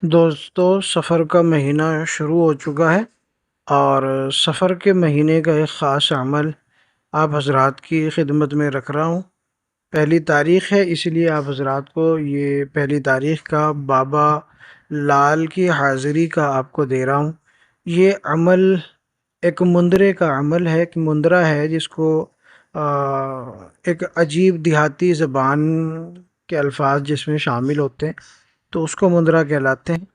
دوستو سفر کا مہینہ شروع ہو چکا ہے اور سفر کے مہینے کا ایک خاص عمل آپ حضرات کی خدمت میں رکھ رہا ہوں۔ پہلی تاریخ ہے، اس لیے آپ حضرات کو یہ پہلی تاریخ کا بابا لال کی حاضری کا آپ کو دے رہا ہوں۔ یہ عمل ایک مندرے کا عمل ہے، ایک مندرہ ہے جس کو ایک عجیب دیہاتی زبان کے الفاظ جس میں شامل ہوتے ہیں تو اس کو مندرہ کہلاتے ہیں۔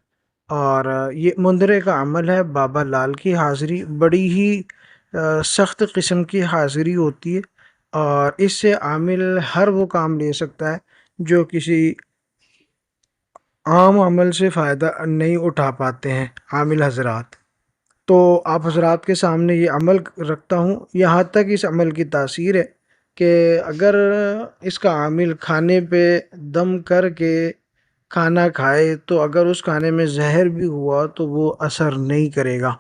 اور یہ مندرے کا عمل ہے بابا لال کی حاضری، بڑی ہی سخت قسم کی حاضری ہوتی ہے اور اس سے عامل ہر وہ کام لے سکتا ہے جو کسی عام عمل سے فائدہ نہیں اٹھا پاتے ہیں عامل حضرات۔ تو آپ حضرات کے سامنے یہ عمل رکھتا ہوں، یہاں تک اس عمل کی تاثیر ہے کہ اگر اس کا عامل کھانے پہ دم کر کے کھانا کھائے تو اگر اس کھانے میں زہر بھی ہوا تو وہ اثر نہیں کرے گا۔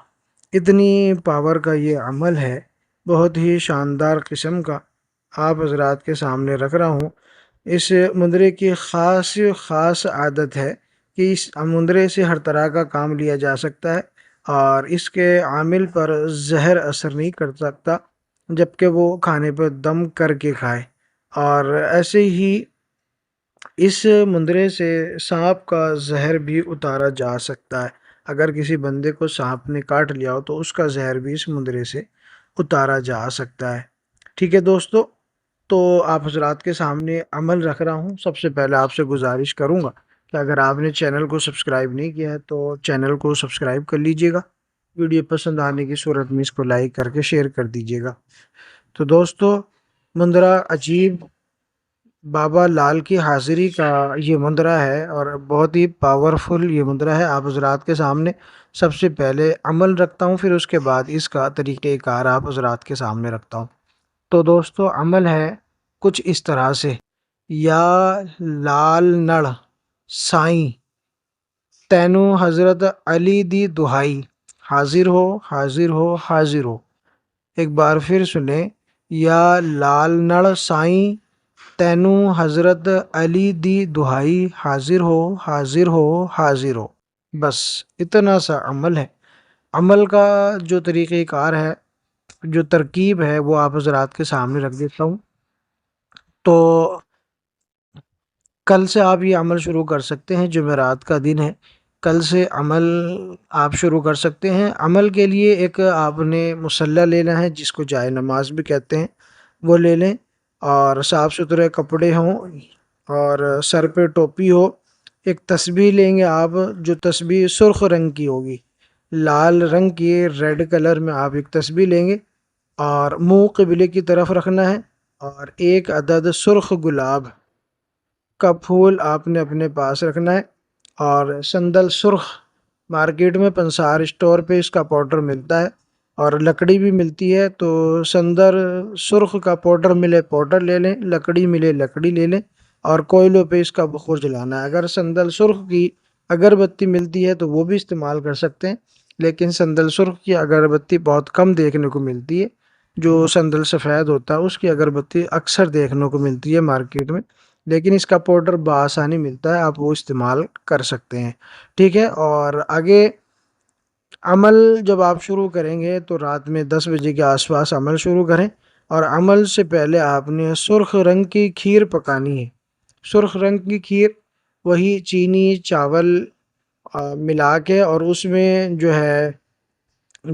اتنی پاور کا یہ عمل ہے، بہت ہی شاندار قسم کا آپ حضرات کے سامنے رکھ رہا ہوں۔ اس مندرے کی خاص عادت ہے کہ اس مندرے سے ہر طرح کا کام لیا جا سکتا ہے اور اس کے عامل پر زہر اثر نہیں کر سکتا جبکہ وہ کھانے پر دم کر کے کھائے۔ اور ایسے ہی اس مندرے سے سانپ کا زہر بھی اتارا جا سکتا ہے، اگر کسی بندے کو سانپ نے کاٹ لیا ہو تو اس کا زہر بھی اس مندرے سے اتارا جا سکتا ہے۔ ٹھیک ہے دوستو، تو آپ حضرات کے سامنے عمل رکھ رہا ہوں۔ سب سے پہلے آپ سے گزارش کروں گا کہ اگر آپ نے چینل کو سبسکرائب نہیں کیا ہے تو چینل کو سبسکرائب کر لیجئے گا، ویڈیو پسند آنے کی صورت میں اس کو لائک کر کے شیئر کر دیجئے گا۔ تو دوستو، مندرہ عجیب بابا لال کی حاضری کا یہ مندرہ ہے اور بہت ہی پاورفل یہ مندرہ ہے۔ آپ حضرات کے سامنے سب سے پہلے عمل رکھتا ہوں، پھر اس کے بعد اس کا طریقہ کار آپ حضرات کے سامنے رکھتا ہوں۔ تو دوستو عمل ہے کچھ اس طرح سے: یا لال نڑ سائیں تینو حضرت علی دی دہائی، حاضر ہو حاضر ہو حاضر ہو۔ ایک بار پھر سنیں: یا لال نڑ سائیں تینو حضرت علی دی دہائی، حاضر ہو حاضر ہو حاضر ہو۔ بس اتنا سا عمل ہے۔ عمل کا جو طریقہ کار ہے، جو ترکیب ہے، وہ آپ حضرات کے سامنے رکھ دیتا ہوں۔ تو کل سے آپ یہ عمل شروع کر سکتے ہیں، جمعرات کا دن ہے، کل سے عمل آپ شروع کر سکتے ہیں۔ عمل کے لیے ایک آپ نے مصلی لینا ہے جس کو جائے نماز بھی کہتے ہیں، وہ لے لیں اور صاف ستھرے کپڑے ہوں اور سر پہ ٹوپی ہو۔ ایک تسبیح لیں گے آپ، جو تسبیح سرخ رنگ کی ہوگی، لال رنگ کی ریڈ کلر میں آپ ایک تسبیح لیں گے اور منہ قبلے کی طرف رکھنا ہے اور ایک عدد سرخ گلاب کا پھول آپ نے اپنے پاس رکھنا ہے اور سندل سرخ، مارکیٹ میں پنسار اسٹور پہ اس کا پاؤڈر ملتا ہے اور لکڑی بھی ملتی ہے، تو سندر سرخ کا پاؤڈر ملے پاؤڈر لے لیں، لکڑی ملے لکڑی لے لیں اور کوئلوں پہ اس کا بخور جلانا ہے۔ اگر سندل سرخ کی اگربتی ملتی ہے تو وہ بھی استعمال کر سکتے ہیں، لیکن سندل سرخ کی اگربتی بہت کم دیکھنے کو ملتی ہے۔ جو سندل سفید ہوتا ہے اس کی اگربتی اکثر دیکھنے کو ملتی ہے مارکیٹ میں، لیکن اس کا پاؤڈر بآسانی ملتا ہے، آپ وہ استعمال کر سکتے ہیں۔ ٹھیک ہے، اور آگے عمل جب آپ شروع کریں گے تو رات میں 10 بجے کے آس پاس عمل شروع کریں، اور عمل سے پہلے آپ نے سرخ رنگ کی کھیر پکانی ہے۔ سرخ رنگ کی کھیر، وہی چینی چاول ملا کے، اور اس میں جو ہے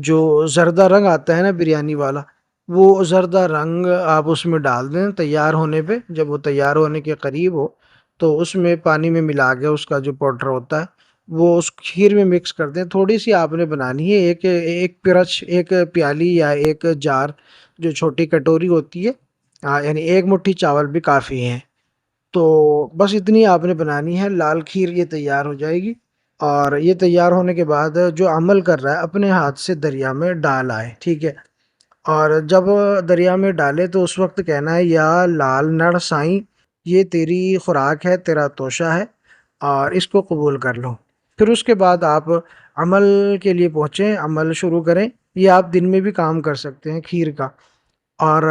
جو زردہ رنگ آتا ہے نا بریانی والا، وہ زردہ رنگ آپ اس میں ڈال دیں تیار ہونے پہ۔ جب وہ تیار ہونے کے قریب ہو تو اس میں پانی میں ملا کے اس کا جو پاؤڈر ہوتا ہے وہ اس کھیر میں مکس کر دیں۔ تھوڑی سی آپ نے بنانی ہے، ایک پرچ، ایک پیالی یا ایک جار، جو چھوٹی کٹوری ہوتی ہے، یعنی ایک مٹھی چاول بھی کافی ہیں۔ تو بس اتنی آپ نے بنانی ہے، لال کھیر یہ تیار ہو جائے گی۔ اور یہ تیار ہونے کے بعد جو عمل کر رہا ہے اپنے ہاتھ سے دریا میں ڈال آئے، ٹھیک ہے؟ اور جب دریا میں ڈالے تو اس وقت کہنا ہے: یا لال نڑ سائیں، یہ تیری خوراک ہے، تیرا توشہ ہے اور اس کو قبول کر لو۔ پھر اس کے بعد آپ عمل کے لیے پہنچیں، عمل شروع کریں۔ یہ آپ دن میں بھی کام کر سکتے ہیں کھیر کا۔ اور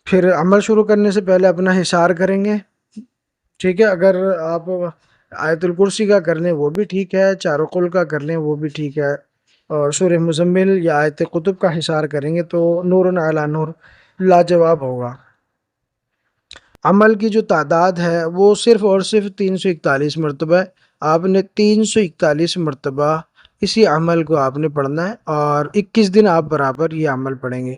پھر عمل شروع کرنے سے پہلے اپنا حصار کریں گے، ٹھیک ہے؟ اگر آپ آیت الکرسی کا کر لیں وہ بھی ٹھیک ہے، چاروں قل کا کر لیں وہ بھی ٹھیک ہے، اور سورہ مزمل یا آیت قطب کا حصار کریں گے تو نور علی نور لاجواب ہوگا۔ عمل کی جو تعداد ہے وہ صرف اور صرف 341 مرتبہ ہے۔ آپ نے 341 مرتبہ اسی عمل کو آپ نے پڑھنا ہے، اور 21 دن آپ برابر یہ عمل پڑھیں گے۔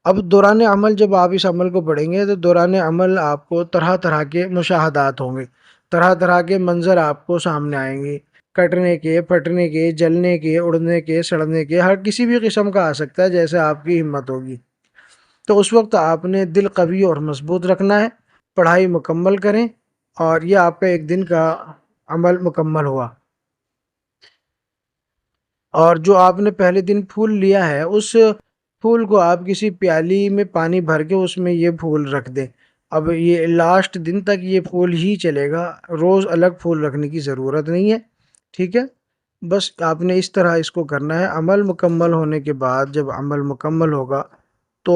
اب دوران عمل جب آپ اس عمل کو پڑھیں گے تو دوران عمل آپ کو طرح طرح کے مشاہدات ہوں گے، طرح طرح کے منظر آپ کو سامنے آئیں گے، کٹنے کے، پھٹنے کے، جلنے کے، اڑنے کے، سڑنے کے، ہر کسی بھی قسم کا آ سکتا ہے جیسے آپ کی ہمت ہوگی۔ تو اس وقت آپ نے دل قوی اور مضبوط رکھنا ہے، پڑھائی مکمل کریں، اور یہ آپ کا ایک دن کا عمل مکمل ہوا۔ اور جو آپ نے پہلے دن پھول لیا ہے اس پھول کو آپ کسی پیالی میں پانی بھر کے اس میں یہ پھول رکھ دیں۔ اب یہ لاسٹ دن تک یہ پھول ہی چلے گا، روز الگ پھول رکھنے کی ضرورت نہیں ہے، ٹھیک ہے؟ بس آپ نے اس طرح اس کو کرنا ہے۔ عمل مکمل ہونے کے بعد جب عمل مکمل ہوگا تو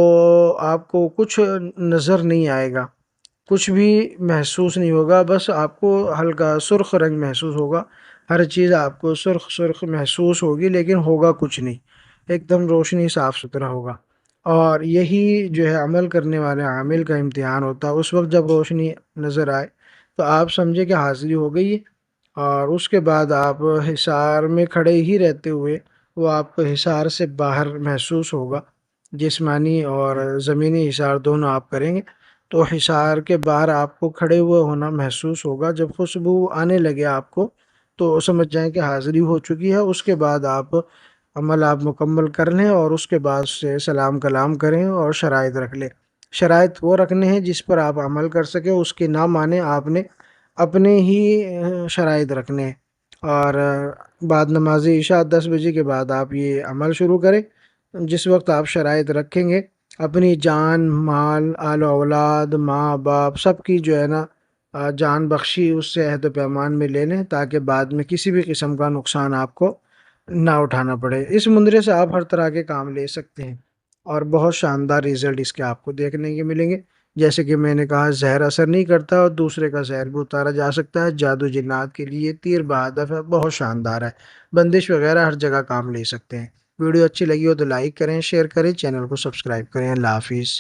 آپ کو کچھ نظر نہیں آئے گا، کچھ بھی محسوس نہیں ہوگا، بس آپ کو ہلکا سرخ رنگ محسوس ہوگا، ہر چیز آپ کو سرخ سرخ محسوس ہوگی، لیکن ہوگا کچھ نہیں، ایک دم روشنی صاف ستھرا ہوگا۔ اور یہی جو ہے عمل کرنے والے عامل کا امتحان ہوتا ہے۔ اس وقت جب روشنی نظر آئے تو آپ سمجھے کہ حاضری ہو گئی ہے، اور اس کے بعد آپ حصار میں کھڑے ہی رہتے ہوئے وہ آپ کو حصار سے باہر محسوس ہوگا، جسمانی اور زمینی حصار دونوں آپ کریں گے تو حصار کے باہر آپ کو کھڑے ہوئے ہونا محسوس ہوگا۔ جب خوشبو آنے لگے آپ کو تو سمجھ جائیں کہ حاضری ہو چکی ہے۔ اس کے بعد عمل آپ مکمل کر لیں، اور اس کے بعد سے سلام کلام کریں اور شرائط رکھ لیں۔ شرائط وہ رکھنے ہیں جس پر آپ عمل کر سکیں، اس کے نہ مانے آپ نے اپنے ہی شرائط رکھنے ہیں۔ اور بعد نماز عشاء 10 بجے کے بعد آپ یہ عمل شروع کریں۔ جس وقت آپ شرائط رکھیں گے اپنی جان، مال، آل و اولاد، ماں باپ سب کی جو ہے نا جان بخشی اس سے عہد و پیمان میں لے لیں، تاکہ بعد میں کسی بھی قسم کا نقصان آپ کو نہ اٹھانا پڑے۔ اس مندرے سے آپ ہر طرح کے کام لے سکتے ہیں، اور بہت شاندار ریزلٹ اس کے آپ کو دیکھنے کے ملیں گے۔ جیسے کہ میں نے کہا زہر اثر نہیں کرتا، اور دوسرے کا زہر بھی اتارا جا سکتا ہے۔ جادو جنات کے لیے تیر بہادر ہے، بہت شاندار ہے، بندش وغیرہ ہر جگہ کام لے سکتے ہیں۔ ویڈیو اچھی لگی ہو تو لائک کریں، شیئر کریں، چینل کو سبسکرائب کریں۔ اللہ حافظ۔